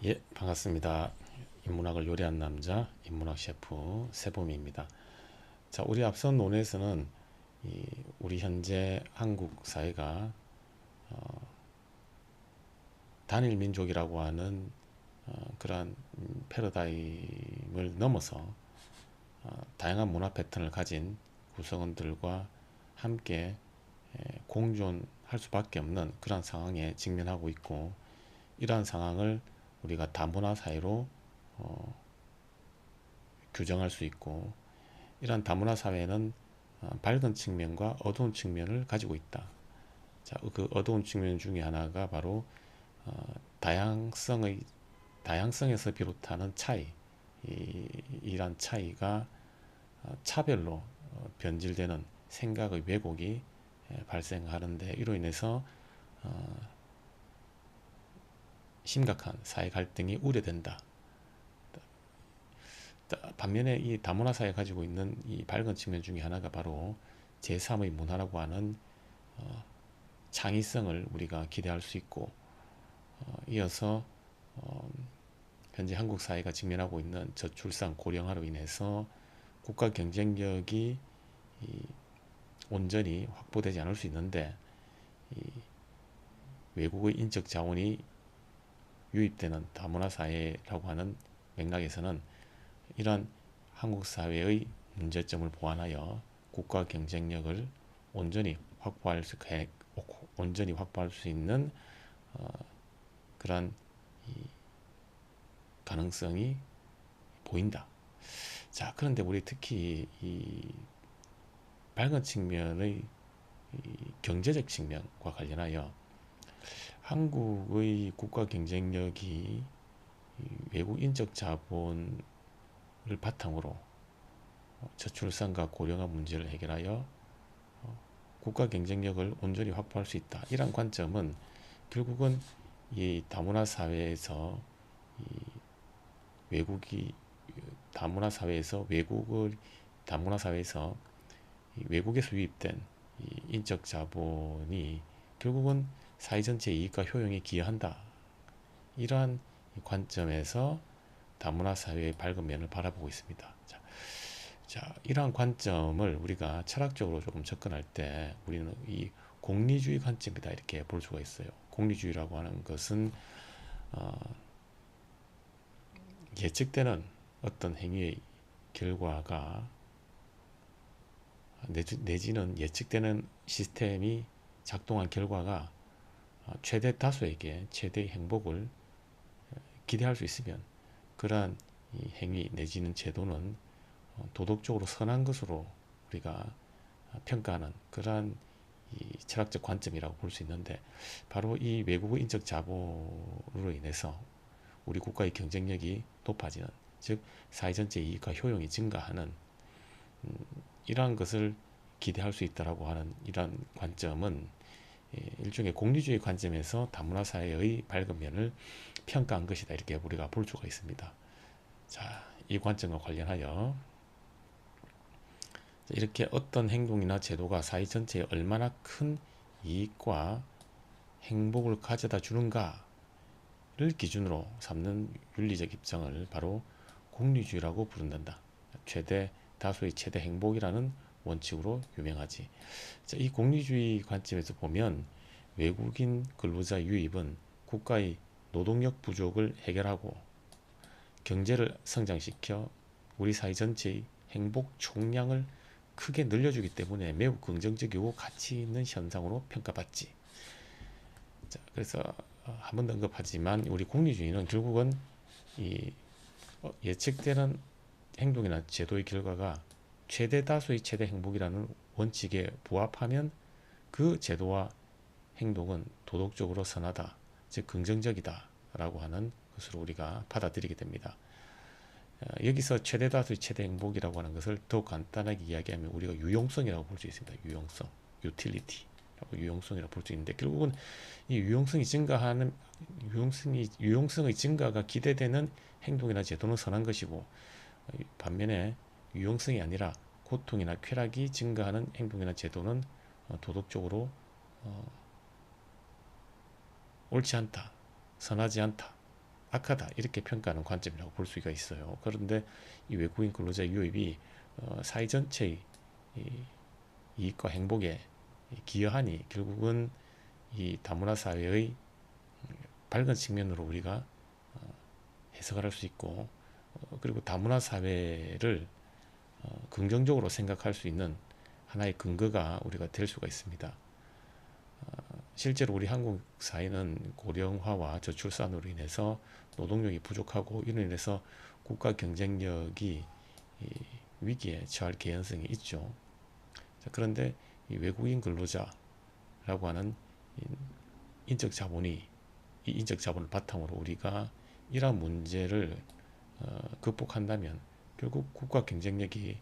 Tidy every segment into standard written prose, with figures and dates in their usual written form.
예, 반갑습니다. 인문학을 요리한 남자, 인문학 셰프 세범입니다. 자, 우리 앞선 논에서는 우리 현재 한국 사회가 단일 민족이라고 하는 그러한 패러다임을 넘어서 다양한 문화 패턴을 가진 구성원들과 함께 공존할 수밖에 없는 그러한 상황에 직면하고 있고, 이러한 상황을 우리가 다문화 사회로 규정할 수 있고, 이러한 다문화 사회는 밝은 측면과 어두운 측면을 가지고 있다. 자, 그 어두운 측면 중에 하나가 바로 다양성의 다양성에서 비롯하는 차이, 이러한 차이가 차별로 변질되는 생각의 왜곡이 발생하는데, 이로 인해서 심각한 사회 갈등이 우려된다. 반면에 이 다문화 사회가 가지고 있는 이 밝은 측면 중에 하나가 바로 제3의 문화라고 하는 창의성을 우리가 기대할 수 있고, 이어서 현재 한국 사회가 직면하고 있는 저출산 고령화로 인해서 국가 경쟁력이 온전히 확보되지 않을 수 있는데, 외국의 인적 자원이 유입되는 다문화 사회라고 하는 맥락에서는 이러한 한국 사회의 문제점을 보완하여 국가 경쟁력을 온전히 확보할 수, 온전히 확보할 수 있는 그러한 가능성이 보인다. 자, 그런데 우리 특히 이 밝은 측면의 경제적 측면과 관련하여 한국의 국가 경쟁력이 외국 인적 자본을 바탕으로 저출산과 고령화 문제를 해결하여 국가 경쟁력을 온전히 확보할 수 있다. 이런 관점은 결국은 이 다문화 사회에서 이 외국이 다문화 사회에서 외국을 다문화 사회에서 외국에서 유입된 인적 자본이 결국은 사회 전체 이익과 효용에 기여한다. 이러한 관점에서 다문화 사회의 밝은 면을 바라보고 있습니다. 이러한 관점을 우리가 철학적으로 조금 접근할 때 우리는 이 공리주의 관점이다 이렇게 볼 수가 있어요. 공리주의라고 하는 것은 어, 예측되는 어떤 행위의 결과가 내지는 예측되는 시스템이 작동한 결과가 최대 다수에게 최대의 행복을 기대할 수 있으면, 그러한 이 행위 내지는 제도는 도덕적으로 선한 것으로 우리가 평가하는 그러한 이 철학적 관점이라고 볼 수 있는데, 바로 이 외국의 인적 자본으로 인해서 우리 국가의 경쟁력이 높아지는, 즉 사회 전체 이익과 효용이 증가하는 이러한 것을 기대할 수 있다라고 하는 이러한 관점은 일종의 공리주의 관점에서 다문화 사회의 밝은 면을 평가한 것이다 이렇게 우리가 볼 수가 있습니다. 자, 이 관점과 관련하여 이렇게 어떤 행동이나 제도가 사회 전체에 얼마나 큰 이익과 행복을 가져다 주는가를 기준으로 삼는 윤리적 입장을 바로 공리주의라고 부른단다. 최대 다수의 최대 행복이라는 원칙으로 유명하지. 자, 이 공리주의 관점에서 보면 외국인 근로자 유입은 국가의 노동력 부족을 해결하고 경제를 성장시켜 우리 사회 전체의 행복 총량을 크게 늘려주기 때문에 매우 긍정적이고 가치 있는 현상으로 평가받지. 자, 그래서 한 번 더 언급하지만 우리 공리주의는 결국은 이 예측되는 행동이나 제도의 결과가 최대 다수의 최대 행복이라는 원칙에 부합하면 그 제도와 행동은 도덕적으로 선하다, 즉 긍정적이다 라고 하는 것으로 우리가 받아들이게 됩니다. 여기서 최대 다수의 최대 행복이라고 하는 것을 더 간단하게 이야기하면 우리가 유용성이라고 볼 수 있습니다. 유용성, 유틸리티 유용성이라고 볼 수 있는데, 결국은 이 유용성이 증가하는 유용성의 증가가 기대되는 행동이나 제도는 선한 것이고, 반면에 유용성이 아니라 고통이나 쾌락이 증가하는 행동이나 제도는 도덕적으로 옳지 않다, 선하지 않다 악하다 이렇게 평가하는 관점이라고 볼 수가 있어요. 그런데 이 외국인 근로자 유입이 사회 전체의 이익과 행복에 기여하니 결국은 이 다문화 사회의 밝은 측면으로 우리가 해석을 할 수 있고, 그리고 다문화 사회를 긍정적으로 생각할 수 있는 하나의 근거가 우리가 될 수가 있습니다. 실제로 우리 한국 사회는 고령화와 저출산으로 인해서 노동력이 부족하고, 이로 인해서 국가 경쟁력이 위기에 처할 개연성이 있죠. 자, 그런데 이 외국인 근로자라고 하는 인적 자본이, 이 인적 자본을 바탕으로 우리가 이러한 문제를 극복한다면 결국 국가 경쟁력이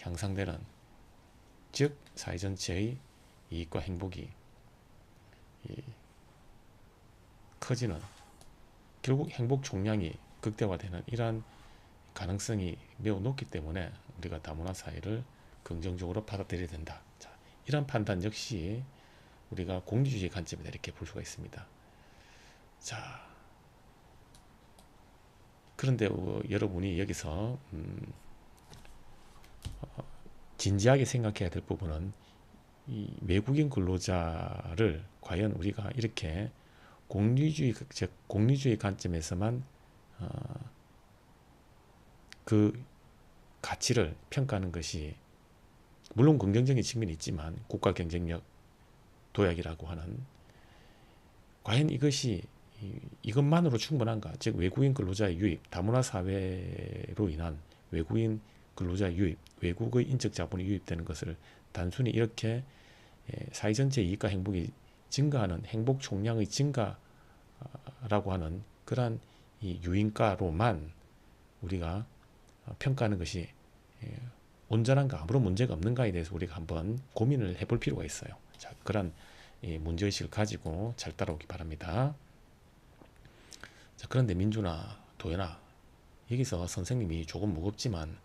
향상되는, 즉 사회 전체의 이익과 행복이 커지는, 결국 행복 총량이 극대화되는 이러한 가능성이 매우 높기 때문에 우리가 다문화 사회를 긍정적으로 받아들여야 된다. 자, 이런 판단 역시 우리가 공리주의 관점에서 이렇게 볼 수가 있습니다. 자, 그런데 여러분이 여기서 진지하게 생각해야 될 부분은, 이 외국인 근로자를 과연 우리가 이렇게 공리주의 관점에서만 그 가치를 평가하는 것이, 물론 긍정적인 측면이 있지만 국가 경쟁력 도약이라고 하는, 과연 이것만으로 충분한가? 즉 외국인 근로자의 유입, 다문화 사회로 인한 외국인 근로자 유입, 외국의 인적 자본이 유입되는 것을 단순히 이렇게 사회 전체 이익과 행복이 증가하는 행복 총량의 증가라고 하는 그러한 이 유인가로만 우리가 평가하는 것이 온전한가, 아무런 문제가 없는가에 대해서 우리가 한번 고민을 해볼 필요가 있어요. 자, 그런 문제의식을 가지고 잘 따라오기 바랍니다. 자, 그런데 민주나 도연아, 여기서 선생님이 조금 무겁지만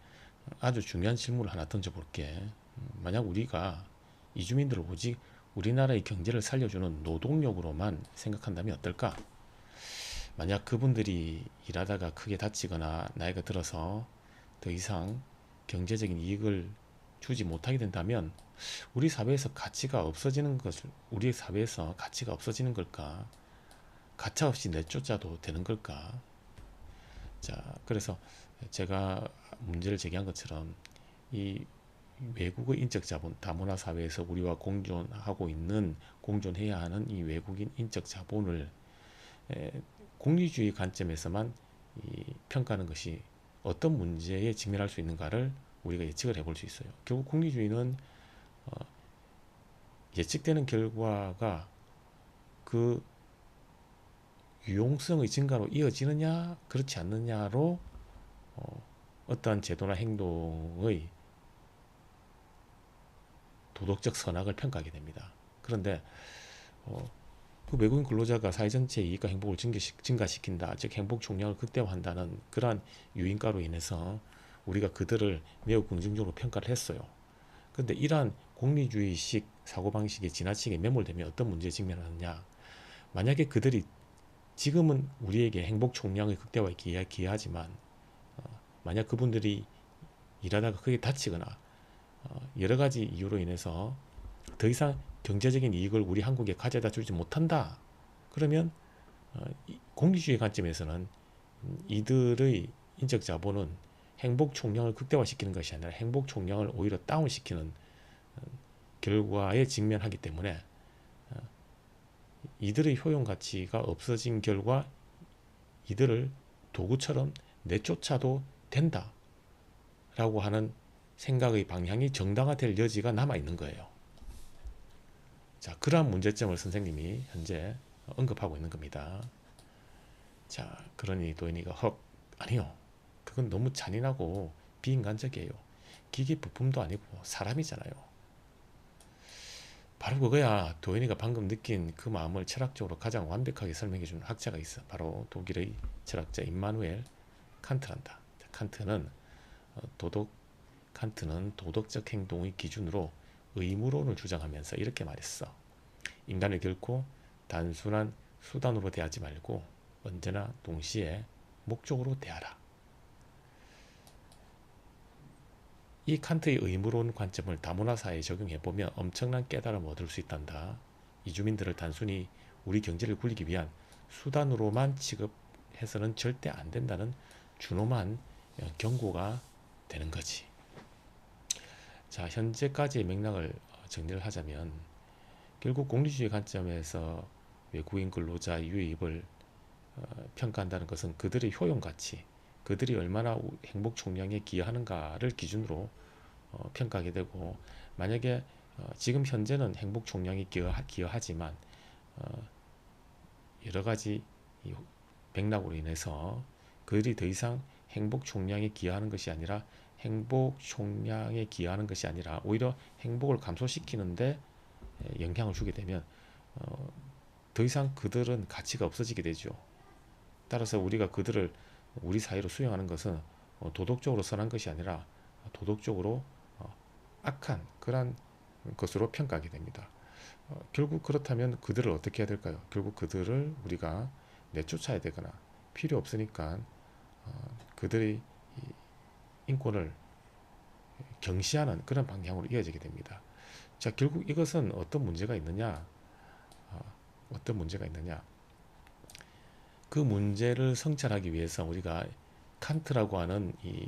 아주 중요한 질문을 하나 던져볼게. 만약 우리가 이주민들을 오직 우리나라의 경제를 살려주는 노동력으로만 생각한다면 어떨까? 만약 그분들이 일하다가 크게 다치거나 나이가 들어서 더 이상 경제적인 이익을 주지 못하게 된다면 우리 사회에서 가치가 없어지는 걸까? 가차 없이 내쫓아도 되는 걸까? 자, 그래서 제가 문제를 제기한 것처럼 이 외국의 인적 자본, 다문화 사회에서 우리와 공존해야 하는 이 외국인 인적 자본을 공리주의 관점에서만 평가하는 것이 어떤 문제에 직면할 수 있는가를 우리가 예측을 해볼 수 있어요. 결국 공리주의는 예측되는 결과가 그 유용성의 증가로 이어지느냐 그렇지 않느냐로 어떠한 제도나 행동의 도덕적 선악을 평가하게 됩니다. 그런데 그 외국인 근로자가 사회 전체의 이익과 행복을 증가시킨다, 즉 행복 총량을 극대화한다는 그러한 유인가로 인해서 우리가 그들을 매우 긍정적으로 평가를 했어요. 그런데 이러한 공리주의식 사고방식에 지나치게 매몰되면 어떤 문제에 직면하느냐, 만약에 그들이 지금은 우리에게 행복 총량의 극대화에 기여하지만 만약 그분들이 일하다가 크게 다치거나 여러 가지 이유로 인해서 더 이상 경제적인 이익을 우리 한국에 가져다 주지 못한다. 그러면 공리주의 관점에서는 이들의 인적 자본은 행복 총량을 극대화시키는 것이 아니라 행복 총량을 오히려 다운시키는 결과에 직면하기 때문에 이들의 효용 가치가 없어진 결과 이들을 도구처럼 내쫓아도 된다 라고 하는 생각의 방향이 정당화될 여지가 남아있는 거예요. 자, 그러한 문제점을 선생님이 현재 언급하고 있는 겁니다. 자, 그러니 도현이가 아니요, 그건 너무 잔인하고 비인간적이에요. 기계 부품도 아니고 사람이잖아요. 바로 그거야. 도현이가 방금 느낀 그 마음을 철학적으로 가장 완벽하게 설명해 주는 학자가 있어. 바로 독일의 철학자 임마누엘 칸트란다. 칸트는 도덕적 행동의 기준으로 의무론을 주장하면서 이렇게 말했어. 인간을 결코 단순한 수단으로 대하지 말고 언제나 동시에 목적으로 대하라. 이 칸트의 의무론 관점을 다문화 사회에 적용해보면 엄청난 깨달음을 얻을 수 있단다. 이주민들을 단순히 우리 경제를 굴리기 위한 수단으로만 취급해서는 절대 안 된다는 준엄한 경고가 되는 거지. 자, 현재까지의 맥락을 정리를 하자면 결국 공리주의 관점에서 외국인 근로자 유입을 평가한다는 것은 그들의 효용가치, 그들이 얼마나 행복 총량에 기여하는가를 기준으로 평가하게 되고, 만약에 지금 현재는 행복 총량에 기여하지만 여러 가지 맥락으로 인해서 그들이 더 이상 행복 총량에 기여하는 것이 아니라 오히려 행복을 감소시키는데 영향을 주게 되면 더 이상 그들은 가치가 없어지게 되죠. 따라서 우리가 그들을 우리 사회로 수용하는 것은 도덕적으로 선한 것이 아니라 도덕적으로 악한 그런 것으로 평가하게 됩니다. 결국 그렇다면 그들을 어떻게 해야 될까요? 결국 그들을 우리가 내쫓아야 되거나 필요 없으니까 그들의 인권을 경시하는 그런 방향으로 이어지게 됩니다. 자, 결국 이것은 어떤 문제가 있느냐? 그 문제를 성찰하기 위해서 우리가 칸트라고 하는 이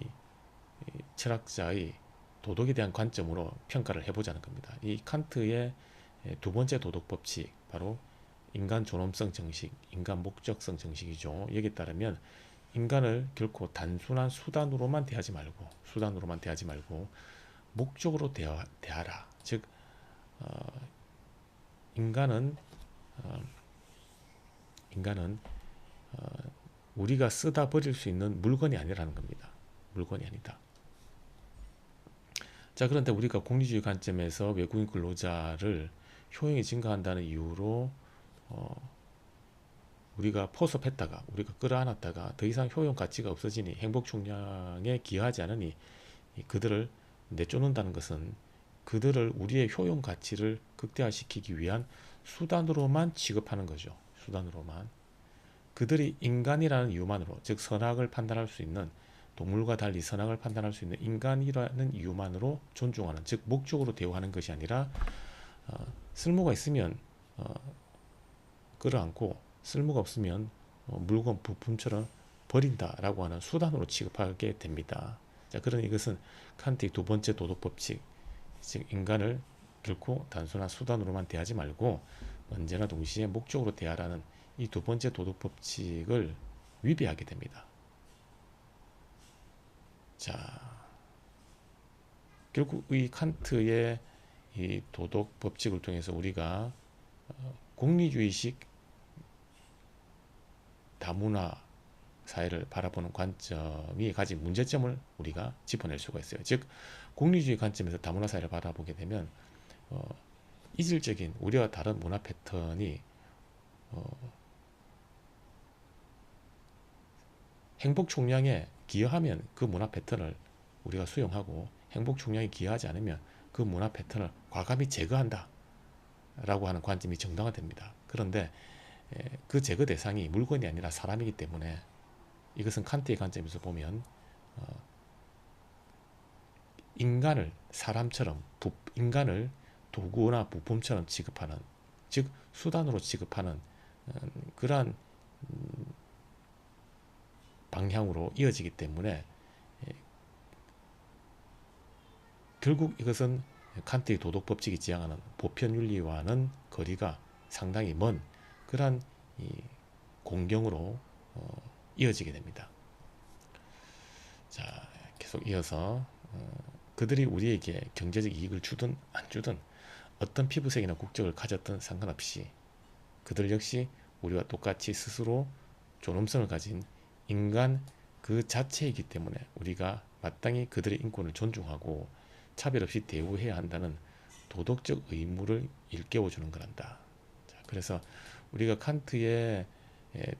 철학자의 도덕에 대한 관점으로 평가를 해보자는 겁니다. 이 칸트의 두 번째 도덕 법칙, 바로 인간 존엄성 정식, 인간 목적성 정식이죠. 여기에 따르면 인간을 결코 단순한 수단으로만 대하지 말고 목적으로 대하라. 즉 인간은 우리가 쓰다 버릴 수 있는 물건이 아니라는 겁니다. 물건이 아니다. 자, 그런데 우리가 공리주의 관점에서 외국인 근로자를 효용이 증가한다는 이유로 우리가 포섭했다가 우리가 끌어안았다가 더 이상 효용 가치가 없어지니 행복 총량에 기여하지 않으니 그들을 내쫓는다는 것은 그들을 우리의 효용 가치를 극대화시키기 위한 수단으로만 취급하는 거죠. 수단으로만. 그들이 인간이라는 이유만으로, 즉 선악을 판단할 수 있는, 동물과 달리 선악을 판단할 수 있는 인간이라는 이유만으로 존중하는, 즉 목적으로 대우하는 것이 아니라 쓸모가 있으면 끌어안고 쓸모가 없으면 물건 부품처럼 버린다라고 하는 수단으로 취급하게 됩니다. 자, 그러니 이것은 칸트의 두 번째 도덕 법칙, 즉 인간을 결코 단순한 수단으로만 대하지 말고 언제나 동시에 목적으로 대하라는 이 두 번째 도덕 법칙을 위배하게 됩니다. 자, 결국 이 칸트의 이 도덕 법칙을 통해서 우리가 공리주의식 다문화 사회를 바라보는 관점이 가진 문제점을 우리가 짚어낼 수가 있어요. 즉 공리주의 관점에서 다문화 사회를 바라보게 되면 이질적인 우리와 다른 문화 패턴이 행복 총량에 기여하면 그 문화 패턴을 우리가 수용하고, 행복 총량에 기여하지 않으면 그 문화 패턴을 과감히 제거한다 라고 하는 관점이 정당화됩니다. 그런데 그 제거 대상이 물건이 아니라 사람이기 때문에 이것은 칸트의 관점에서 보면 인간을 사람처럼, 인간을 도구나 부품처럼 취급하는, 즉 수단으로 취급하는 그러한 방향으로 이어지기 때문에 결국 이것은 칸트의 도덕 법칙이 지향하는 보편윤리와는 거리가 상당히 먼 그러한 공경으로 이어지게 됩니다. 자, 계속 이어서 그들이 우리에게 경제적 이익을 주든 안 주든, 어떤 피부색이나 국적을 가졌든 상관없이 그들 역시 우리와 똑같이 스스로 존엄성을 가진 인간 그 자체이기 때문에 우리가 마땅히 그들의 인권을 존중하고 차별 없이 대우해야 한다는 도덕적 의무를 일깨워주는 거란다. 자, 그래서 우리가 칸트의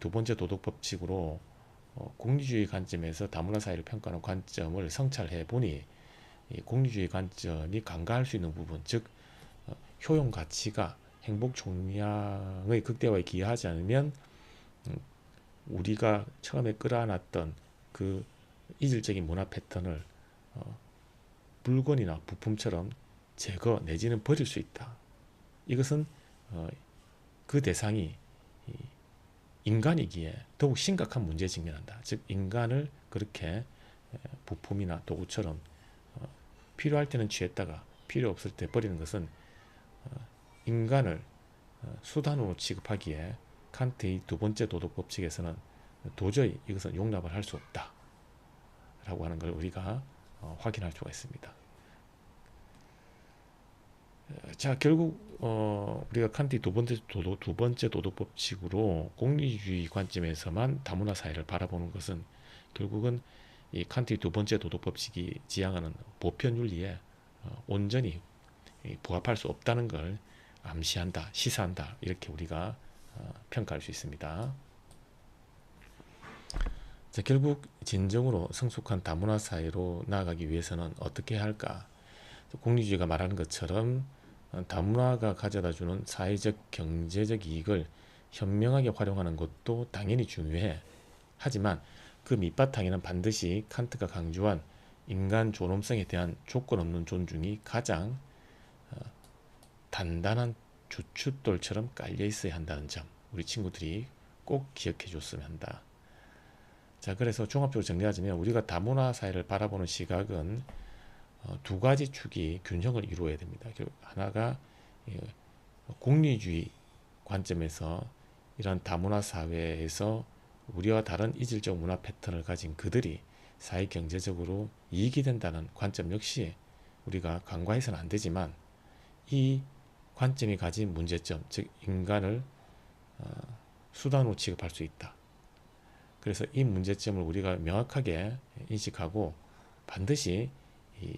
두 번째 도덕 법칙으로 공리주의 관점에서 다문화 사회를 평가하는 관점을 성찰해 보니 공리주의 관점이 간과할 수 있는 부분, 즉 효용 가치가 행복 총량의 극대화에 기여하지 않으면 우리가 처음에 끌어안았던 그 이질적인 문화 패턴을 물건이나 부품처럼 제거 내지는 버릴 수 있다. 이것은 그 대상이 인간이기에 더욱 심각한 문제에 직면한다. 즉 인간을 그렇게 부품이나 도구처럼 필요할 때는 취했다가 필요 없을 때 버리는 것은 인간을 수단으로 취급하기에 칸트의 두 번째 도덕 법칙에서는 도저히 이것은 용납을 할 수 없다 라고 하는 걸 우리가 확인할 수가 있습니다. 자, 결국 우리가 칸트의 두 번째 도덕 법칙으로 공리주의 관점에서만 다문화 사회를 바라보는 것은 결국은 이 칸트의 두 번째 도덕 법칙이 지향하는 보편 윤리에 온전히 부합할 수 없다는 걸 암시한다, 시사한다 이렇게 우리가 평가할 수 있습니다. 자, 결국 진정으로 성숙한 다문화 사회로 나아가기 위해서는 어떻게 해야 할까? 공리주의가 말하는 것처럼 다문화가 가져다주는 사회적, 경제적 이익을 현명하게 활용하는 것도 당연히 중요해. 하지만 그 밑바탕에는 반드시 칸트가 강조한 인간 존엄성에 대한 조건 없는 존중이 가장 단단한 주춧돌처럼 깔려 있어야 한다는 점, 우리 친구들이 꼭 기억해 줬으면 한다. 자, 그래서 종합적으로 정리하자면 우리가 다문화 사회를 바라보는 시각은 두 가지 축이 균형을 이루어야 됩니다. 하나가 공리주의 관점에서 이런 다문화 사회에서 우리와 다른 이질적 문화 패턴을 가진 그들이 사회 경제적으로 이익이 된다는 관점 역시 우리가 간과해서는 안 되지만, 이 관점이 가진 문제점, 즉 인간을 수단으로 취급할 수 있다. 그래서 이 문제점을 우리가 명확하게 인식하고 반드시 이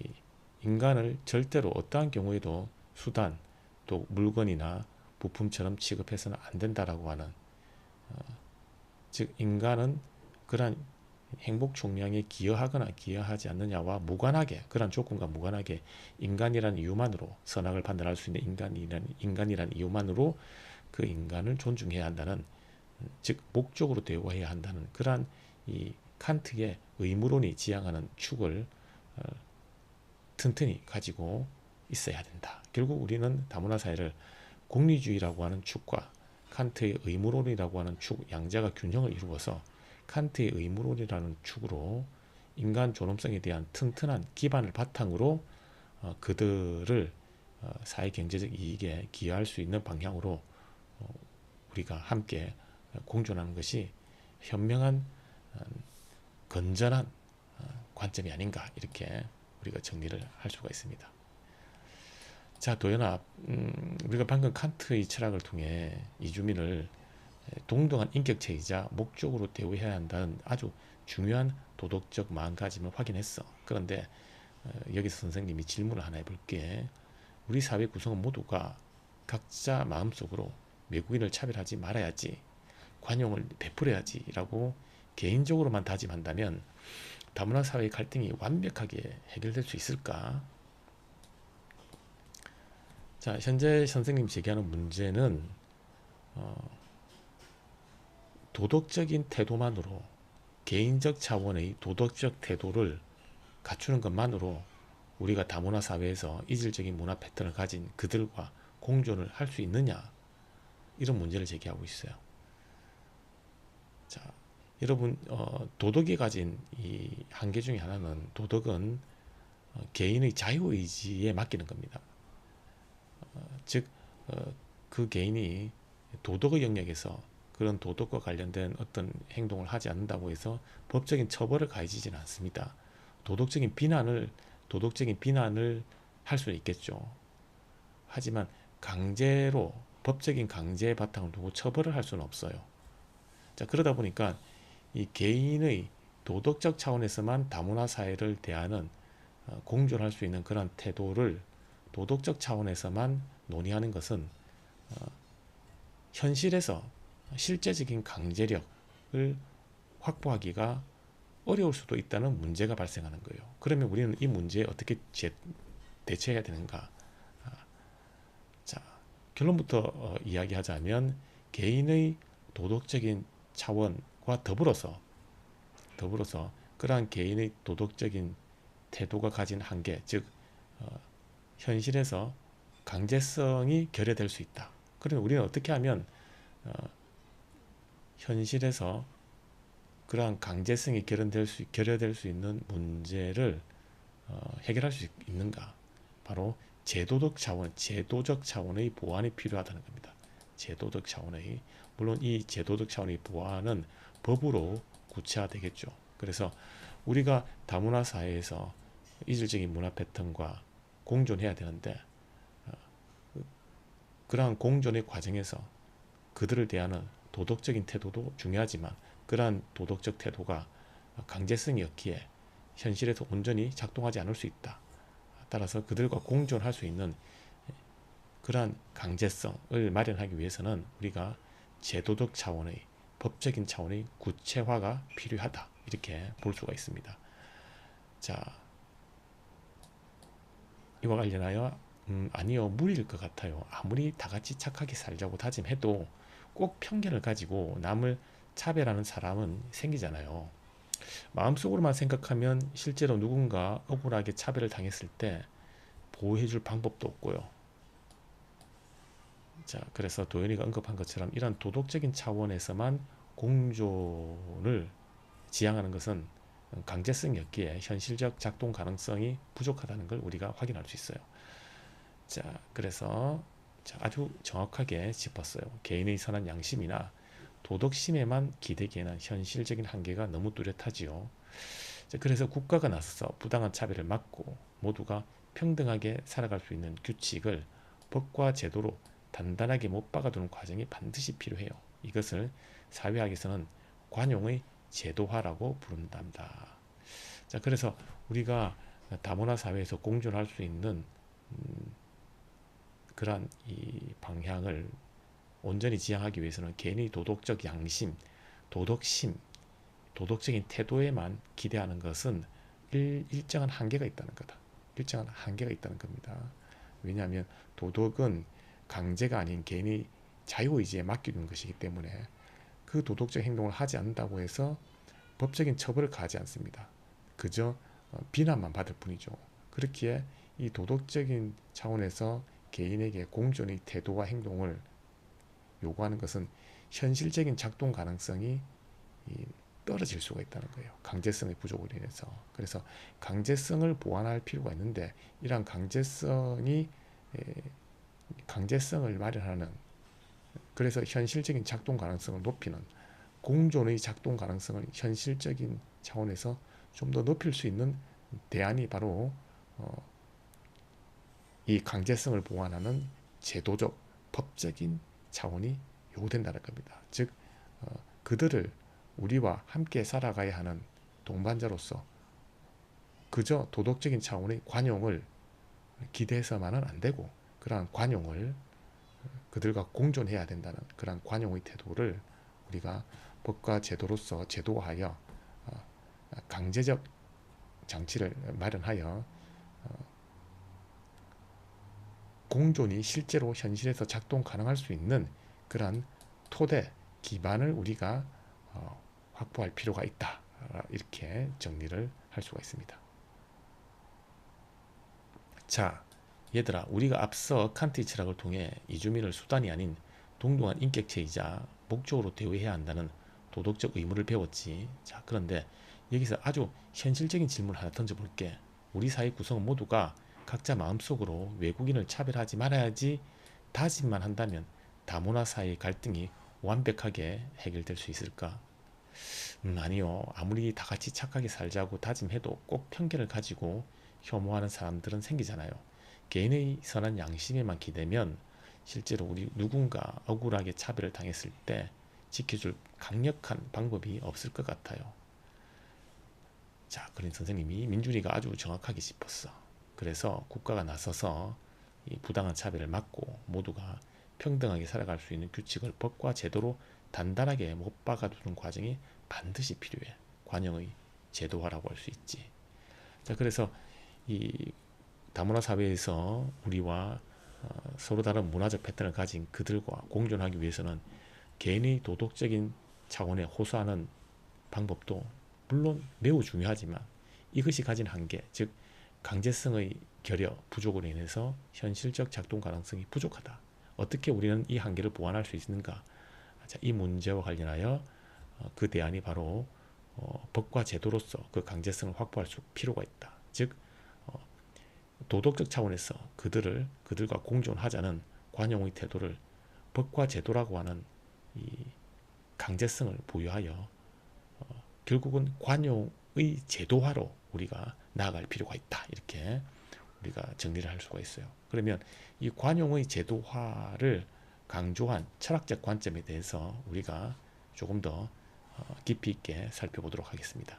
인간을 절대로 어떠한 경우에도 수단, 또 물건이나 부품처럼 취급해서는 안 된다라고 하는, 즉 인간은 그러한 행복 총량에 기여하거나 기여하지 않느냐와 무관하게, 그런 조건과 무관하게 인간이라는 이유만으로 선악을 판단할 수 있는 인간이라는 이유만으로 그 인간을 존중해야 한다는, 즉 목적으로 대우해야 한다는 그러한 이 칸트의 의무론이 지향하는 축을 튼튼히 가지고 있어야 된다. 결국 우리는 다문화 사회를 공리주의라고 하는 축과 칸트의 의무론이라고 하는 축, 양자가 균형을 이루어서 칸트의 의무론이라는 축으로 인간 존엄성에 대한 튼튼한 기반을 바탕으로 그들을 사회 경제적 이익에 기여할 수 있는 방향으로 우리가 함께 공존하는 것이 현명한 건전한 관점이 아닌가, 이렇게 우리가 정리를 할 수가 있습니다. 자, 도연아, 우리가 방금 칸트의 철학을 통해 이주민을 동등한 인격체이자 목적으로 대우해야 한다는 아주 중요한 도덕적 마음가짐을 확인했어. 그런데 여기서 선생님이 질문을 하나 해볼게. 우리 사회 구성원 모두가 각자 마음속으로 외국인을 차별하지 말아야지, 관용을 베풀어야지 라고 개인적으로만 다짐한다면 다문화 사회의 갈등이 완벽하게 해결될 수 있을까? 자, 현재 선생님이 제기하는 문제는 도덕적인 태도만으로, 개인적 차원의 도덕적 태도를 갖추는 것만으로 우리가 다문화 사회에서 이질적인 문화 패턴을 가진 그들과 공존을 할 수 있느냐, 이런 문제를 제기하고 있어요. 자, 여러분, 도덕이 가진 이 한계 중에 하나는, 도덕은 개인의 자유의지에 맡기는 겁니다. 즉 그 개인이 도덕의 영역에서 그런 도덕과 관련된 어떤 행동을 하지 않는다고 해서 법적인 처벌을 가해지지는 않습니다. 도덕적인 비난을 할 수는 있겠죠. 하지만 강제로, 법적인 강제의 바탕을 두고 처벌을 할 수는 없어요. 자, 그러다 보니까 이 개인의 도덕적 차원에서만 다문화 사회를 대하는, 공존할 수 있는 그런 태도를 도덕적 차원에서만 논의하는 것은 현실에서 실제적인 강제력을 확보하기가 어려울 수도 있다는 문제가 발생하는 거예요. 그러면 우리는 이 문제에 어떻게 대처해야 되는가? 자, 결론부터 이야기하자면 개인의 도덕적인 차원, 더불어서 그러한 개인의 도덕적인 태도가 가진 한계, 즉 현실에서 강제성이 결여될 수 있다. 그러면 우리는 어떻게 하면 어, 현실에서 그러한 강제성이 결여될 수 있는 문제를 해결할 수 있는가? 바로 제도적 차원의 보완이 필요하다는 겁니다. 제도적 차원의, 물론 이 제도적 차원의 보완은 법으로 구체화되겠죠. 그래서 우리가 다문화 사회에서 이질적인 문화 패턴과 공존해야 되는데 그러한 공존의 과정에서 그들을 대하는 도덕적인 태도도 중요하지만 그러한 도덕적 태도가 강제성이었기에 현실에서 온전히 작동하지 않을 수 있다. 따라서 그들과 공존할 수 있는 그러한 강제성을 마련하기 위해서는 우리가 제도적 차원의 법적인 차원의 구체화가 필요하다. 이렇게 볼 수가 있습니다. 자, 이와 관련하여 아니요, 무리일 것 같아요. 아무리 다 같이 착하게 살자고 다짐해도 꼭 편견을 가지고 남을 차별하는 사람은 생기잖아요. 마음속으로만 생각하면 실제로 누군가 억울하게 차별을 당했을 때 보호해줄 방법도 없고요. 자, 그래서 도현이가 언급한 것처럼 이런 도덕적인 차원에서만 공존을 지향하는 것은 강제성이었기에 현실적 작동 가능성이 부족하다는 걸 우리가 확인할 수 있어요. 자, 그래서 아주 정확하게 짚었어요. 개인의 선한 양심이나 도덕심에만 기대기에는 현실적인 한계가 너무 뚜렷하지요. 자, 그래서 국가가 나서서 부당한 차별을 막고 모두가 평등하게 살아갈 수 있는 규칙을 법과 제도로 단단하게 못 박아두는 과정이 반드시 필요해요. 이것을 사회학에서는 관용의 제도화라고 부른답니다. 자, 그래서 우리가 다문화 사회에서 공존할 수 있는 그러한 이 방향을 온전히 지향하기 위해서는 개인의 도덕적 양심, 도덕심, 도덕적인 태도에만 기대하는 것은 일정한 한계가 있다는 거다. 일정한 한계가 있다는 겁니다. 왜냐하면 도덕은 강제가 아닌 개인의 자유의지에 맡기는 것이기 때문에 그 도덕적 행동을 하지 않는다고 해서 법적인 처벌을 가하지 않습니다. 그저 비난만 받을 뿐이죠. 그렇기에 이 도덕적인 차원에서 개인에게 공존의 태도와 행동을 요구하는 것은 현실적인 작동 가능성이 떨어질 수가 있다는 거예요. 강제성의 부족으로 인해서. 그래서 강제성을 보완할 필요가 있는데 이러한 강제성을 마련하는, 그래서 현실적인 작동 가능성을 높이는, 공존의 작동 가능성을 현실적인 차원에서 좀 더 높일 수 있는 대안이 바로 이 강제성을 보완하는 제도적 법적인 차원이 요구된다는 겁니다. 즉 그들을 우리와 함께 살아가야 하는 동반자로서 그저 도덕적인 차원의 관용을 기대해서만은 안 되고 그러한 관용을 그들과 공존해야 된다는 그러한 관용의 태도를 우리가 법과 제도로서 제도화하여 강제적 장치를 마련하여 공존이 실제로 현실에서 작동 가능할 수 있는 그러한 토대, 기반을 우리가 확보할 필요가 있다. 이렇게 정리를 할 수가 있습니다. 자, 얘들아, 우리가 앞서 칸트의 철학을 통해 이주민을 수단이 아닌 동등한 인격체이자 목적으로 대우해야 한다는 도덕적 의무를 배웠지. 자, 그런데 여기서 아주 현실적인 질문을 하나 던져볼게. 우리 사회 구성 모두가 각자 마음속으로 외국인을 차별하지 말아야지 다짐만 한다면 다문화 사이의 갈등이 완벽하게 해결될 수 있을까? 아니요. 아무리 다 같이 착하게 살자고 다짐해도 꼭 편견을 가지고 혐오하는 사람들은 생기잖아요. 개인의 선한 양심에만 기대면 실제로 우리 누군가 억울하게 차별을 당했을 때 지켜줄 강력한 방법이 없을 것 같아요. 자, 그린 선생님이 민준이가 아주 정확하게 짚었어. 그래서 국가가 나서서 이 부당한 차별을 막고 모두가 평등하게 살아갈 수 있는 규칙을 법과 제도로 단단하게 못 박아두는 과정이 반드시 필요해. 관용의 제도화라고 할 수 있지. 자, 그래서 이 다문화 사회에서 우리와 서로 다른 문화적 패턴을 가진 그들과 공존하기 위해서는 개인의 도덕적인 차원에 호소하는 방법도 물론 매우 중요하지만 이것이 가진 한계, 즉 강제성의 결여 부족으로 인해서 현실적 작동 가능성이 부족하다. 어떻게 우리는 이 한계를 보완할 수 있는가? 자, 이 문제와 관련하여 그 대안이 바로 법과 제도로서 그 강제성을 확보할 필요가 있다. 즉 도덕적 차원에서 그들과 공존하자는 관용의 태도를 법과 제도라고 하는 이 강제성을 부여하여 결국은 관용의 제도화로 우리가 나아갈 필요가 있다. 이렇게 우리가 정리를 할 수가 있어요. 그러면 이 관용의 제도화를 강조한 철학적 관점에 대해서 우리가 조금 더 깊이 있게 살펴보도록 하겠습니다.